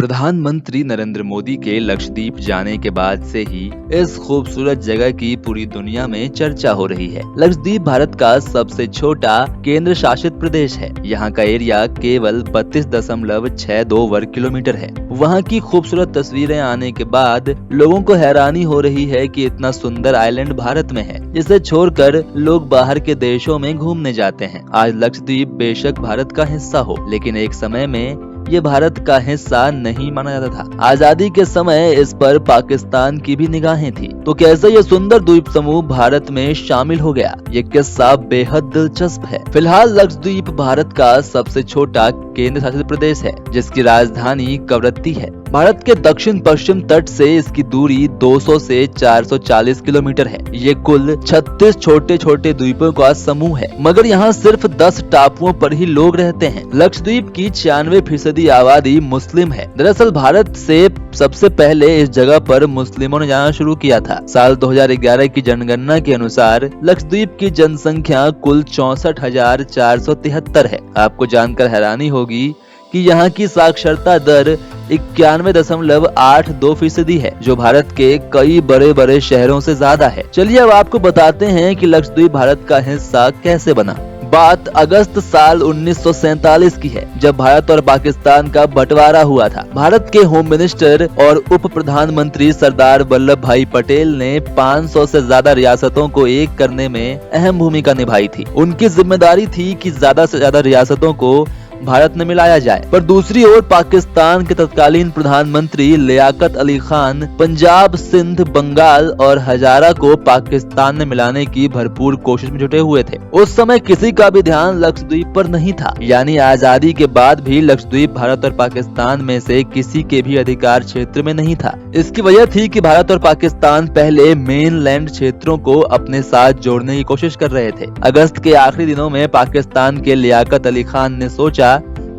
प्रधानमंत्री नरेंद्र मोदी के लक्षद्वीप जाने के बाद से ही इस खूबसूरत जगह की पूरी दुनिया में चर्चा हो रही है। लक्षद्वीप भारत का सबसे छोटा केंद्र शासित प्रदेश है। यहाँ का एरिया केवल 32.62 वर्ग किलोमीटर है। वहाँ की खूबसूरत तस्वीरें आने के बाद लोगों को हैरानी हो रही है कि इतना सुंदर आइलैंड भारत में है, जिसे छोड़कर लोग बाहर के देशों में घूमने जाते हैं। आज लक्षद्वीप बेशक भारत का हिस्सा हो, लेकिन एक समय में ये भारत का हिस्सा नहीं माना जाता था। आजादी के समय इस पर पाकिस्तान की भी निगाहें थी। तो कैसे ये सुंदर द्वीप समूह भारत में शामिल हो गया, ये किस्सा बेहद दिलचस्प है। फिलहाल लक्षद्वीप भारत का सबसे छोटा केंद्र शासित प्रदेश है, जिसकी राजधानी कवरत्ती है। भारत के दक्षिण पश्चिम तट से इसकी दूरी 200 से 440 किलोमीटर है। ये कुल 36 छोटे छोटे द्वीपों का समूह है, मगर यहाँ सिर्फ 10 टापुओं पर ही लोग रहते हैं। लक्षद्वीप की 96% आबादी मुस्लिम है। दरअसल भारत से सबसे पहले इस जगह पर मुस्लिमों ने जाना शुरू किया था। साल 2011 की जनगणना के अनुसार लक्षद्वीप की जनसंख्या कुल 64,473 है। आपको जानकर हैरानी होगी कि यहाँ की साक्षरता दर 91.82% है, जो भारत के कई बड़े बड़े शहरों से ज्यादा है। चलिए अब आपको बताते हैं कि लक्षद्वीप भारत का हिस्सा कैसे बना। बात अगस्त साल 1947 की है, जब भारत और पाकिस्तान का बंटवारा हुआ था। भारत के होम मिनिस्टर और उप प्रधानमंत्री सरदार वल्लभ भाई पटेल ने 500 से ज्यादा रियासतों को एक करने में अहम भूमिका निभाई थी। उनकी जिम्मेदारी थी कि ज्यादा से ज्यादा रियासतों को भारत में मिलाया जाए। पर दूसरी ओर पाकिस्तान के तत्कालीन प्रधानमंत्री लियाकत अली खान पंजाब, सिंध, बंगाल और हजारा को पाकिस्तान में मिलाने की भरपूर कोशिश में जुटे हुए थे। उस समय किसी का भी ध्यान लक्षद्वीप पर नहीं था, यानी आजादी के बाद भी लक्षद्वीप भारत और पाकिस्तान में से किसी के भी अधिकार क्षेत्र में नहीं था। इसकी वजह थी कि भारत और पाकिस्तान पहले मेनलैंड क्षेत्रों को अपने साथ जोड़ने की कोशिश कर रहे थे। अगस्त के आखिरी दिनों में पाकिस्तान के लियाकत अली खान ने सोचा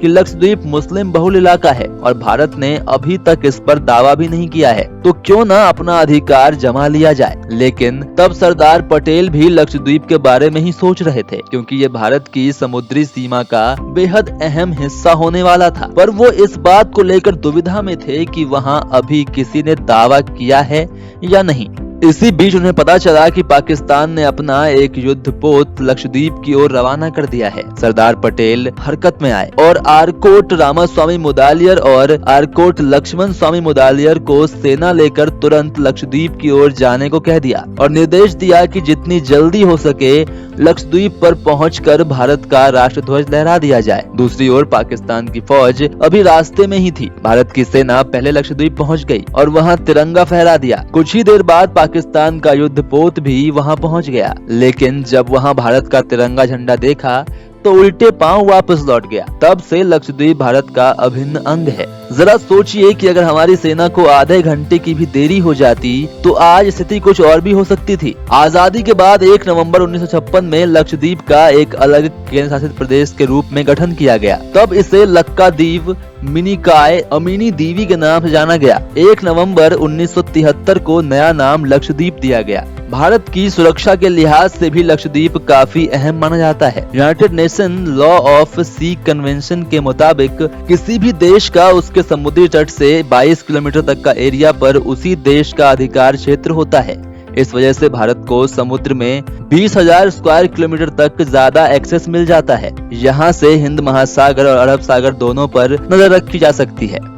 कि लक्षद्वीप मुस्लिम बहुल इलाका है और भारत ने अभी तक इस पर दावा भी नहीं किया है, तो क्यों ना अपना अधिकार जमा लिया जाए। लेकिन तब सरदार पटेल भी लक्षद्वीप के बारे में ही सोच रहे थे, क्योंकि ये भारत की समुद्री सीमा का बेहद अहम हिस्सा होने वाला था। पर वो इस बात को लेकर दुविधा में थे कि वहाँ अभी किसी ने दावा किया है या नहीं। इसी बीच उन्हें पता चला कि पाकिस्तान ने अपना एक युद्धपोत लक्षद्वीप की ओर रवाना कर दिया है। सरदार पटेल हरकत में आए और आरकोट रामास्वामी मुदालियर और आरकोट लक्ष्मण स्वामी मुदालियर को सेना लेकर तुरंत लक्षद्वीप की ओर जाने को कह दिया और निर्देश दिया कि जितनी जल्दी हो सके लक्षद्वीप पर पहुंचकर भारत का राष्ट्रध्वज लहरा दिया जाए। दूसरी ओर पाकिस्तान की फौज अभी रास्ते में ही थी। भारत की सेना पहले लक्षद्वीप पहुंच गई और वहां तिरंगा फहरा दिया। कुछ ही देर बाद पाकिस्तान का युद्धपोत भी वहां पहुंच गया, लेकिन जब वहां भारत का तिरंगा झंडा देखा तो उल्टे पांव वापस लौट गया। तब से लक्षद्वीप भारत का अभिन्न अंग है। जरा सोचिए कि अगर हमारी सेना को आधे घंटे की भी देरी हो जाती तो आज स्थिति कुछ और भी हो सकती थी। आजादी के बाद 1 नवंबर 1956 में लक्षद्वीप का एक अलग केंद्र शासित प्रदेश के रूप में गठन किया गया। तब इसे लक्काद्वीप, मिनिकॉय, अमीनी दीवी के नाम से जाना गया। 1 नवंबर 1973 को नया नाम लक्षद्वीप दिया गया। भारत की सुरक्षा के लिहाज से भी लक्षद्वीप काफी अहम माना जाता है। United Nation law of sea convention के मुताबिक किसी भी देश का उसके समुद्री तट से 22 किलोमीटर तक का एरिया पर उसी देश का अधिकार क्षेत्र होता है। इस वजह से भारत को समुद्र में 20,000 स्क्वायर किलोमीटर तक ज्यादा एक्सेस मिल जाता है। यहाँ से हिंद महासागर और अरब सागर दोनों पर नजर रखी जा सकती है।